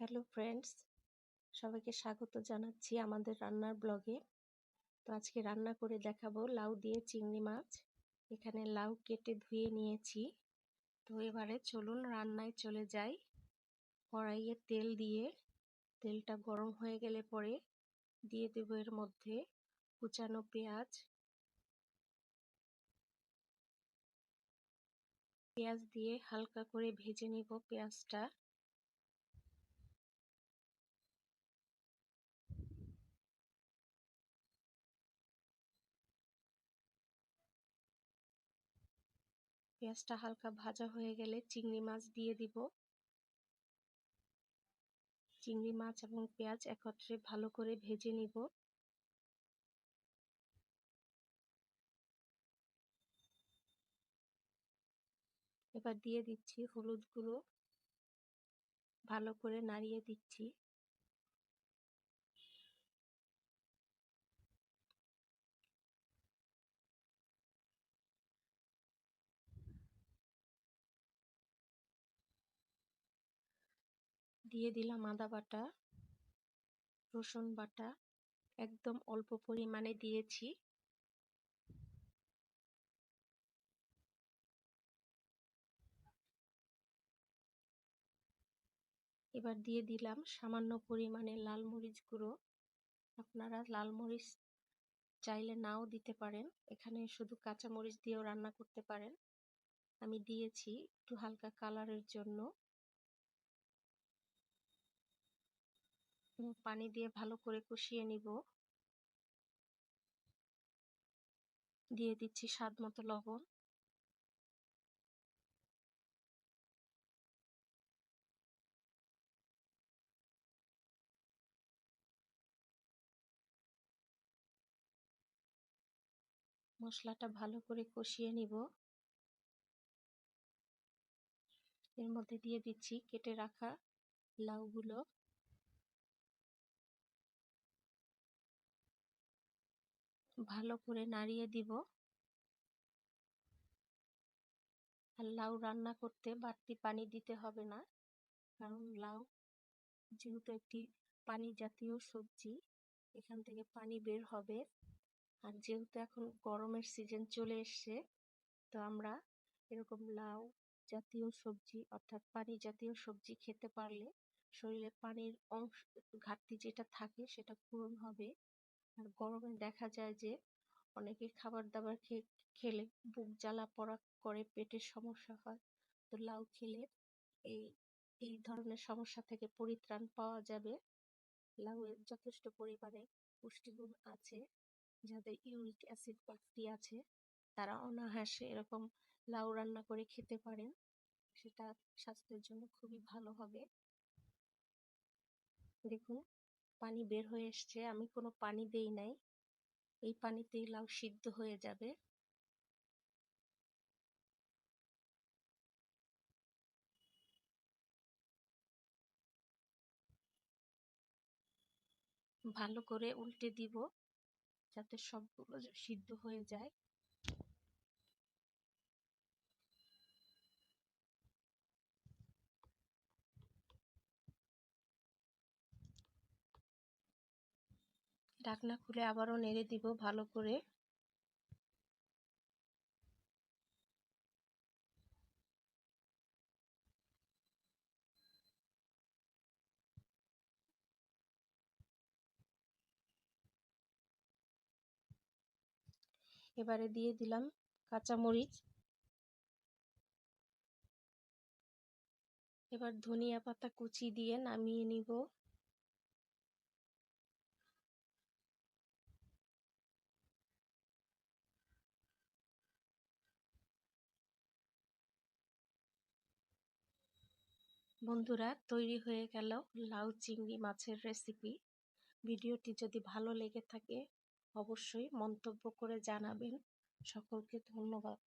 Hello friends, সবাইকে স্বাগত জানাচ্ছি আমাদের রান্নার ব্লগে। তো আজকে রান্না করে দেখাবো লাউ দিয়ে চিংড়ি মাছ। এখানে লাউ কেটে ধুয়ে নিয়েছি। তো এবারে চলুন রান্নায় চলে যাই। কড়াইয়ে তেল দিয়ে তেলটা গরম হয়ে গেলে পরে দিয়ে দেব এর মধ্যে কুচানো পেঁয়াজ দিয়ে হালকা করে ভেজে নিব পেঁয়াজটা। পেঁয়াজটা হালকা ভাজা হয়ে গেলে চিংড়ি মাছ দিয়ে দিব। চিংড়ি মাছ এবং পেঁয়াজ একত্রে ভালো করে ভেজে নিব। এবার দিয়ে দিচ্ছি হলুদ গুঁড়ো, ভালো করে নাড়িয়ে দিচ্ছি। দিয়ে দিলাম আদা বাটা, রসুন বাটা, একদম অল্প পরিমাণে দিয়েছি। এবার দিয়ে দিলাম সামান্য পরিমাণে লাল মরিচ গুঁড়ো। আপনারা লাল মরিচ চাইলে নাও দিতে পারেন, এখানে শুধু কাঁচা মরিচ দিয়েও রান্না করতে পারেন। আমি দিয়েছি একটু হালকা কালারের জন্য। পানি দিয়ে ভালো করে কষিয়ে নিব। দিয়ে দিচ্ছি স্বাদ মতো লবণ। মশলাটা ভালো করে কষিয়ে নিব। এর মধ্যে দিয়ে দিচ্ছি কেটে রাখা লাউগুলো। ভালো করে নাড়িয়ে দিব। আর লাউ রান্না করতে বাড়তি পানি দিতে হবে না, কারণ লাউ যেহেতু একটি পানি জাতীয় সবজি, এখান থেকে পানি বের হবে। আর যেহেতু এখন গরমের সিজন চলে এসছে, তো আমরা এরকম লাউ জাতীয় সবজি অর্থাৎ পানি জাতীয় সবজি খেতে পারলে শরীরে পানির অংশ ঘাটতি যেটা থাকে সেটা পূরণ হবে। আর গরমে দেখা যায় যে অনেকে খাবার দাবার খেলে বুক জ্বালা পোড়া করে, পেটের সমস্যা হয়। তো লাউ খেলে এই এই ধরনের সমস্যা থেকে পরিত্রাণ পাওয়া যাবে। লাউয়ে যথেষ্ট পরিমাণে পুষ্টিগুণ আছে। যাদের ইউরিক অ্যাসিড বাড়তি আছে তারা অনায়াসে এরকম লাউ রান্না করে খেতে পারেন, সেটা স্বাস্থ্যের জন্য খুবই ভালো হবে। দেখুন পানি বের হয়ে এসছে, আমি কোনো পানি দেই নাই। এই পানিতেই লাউ সিদ্ধ হয়ে যাবে। ভালো করে উল্টে দিব যাতে সবগুলো সিদ্ধ হয়ে যায়। ঢাকনা খুলে আবারও নেড়ে দিব ভালো করে। এবারে দিয়ে দিলাম কাঁচামরিচ। এবার ধনিয়া পাতা কুচি দিয়ে নামিয়ে নিব। বন্ধুরা, তৈরি হয়ে গেল লাউ চিংড়ি মাছের রেসিপি। ভিডিওটি যদি ভালো লেগে থাকে অবশ্যই মন্তব্য করে জানাবেন। সকলকে ধন্যবাদ।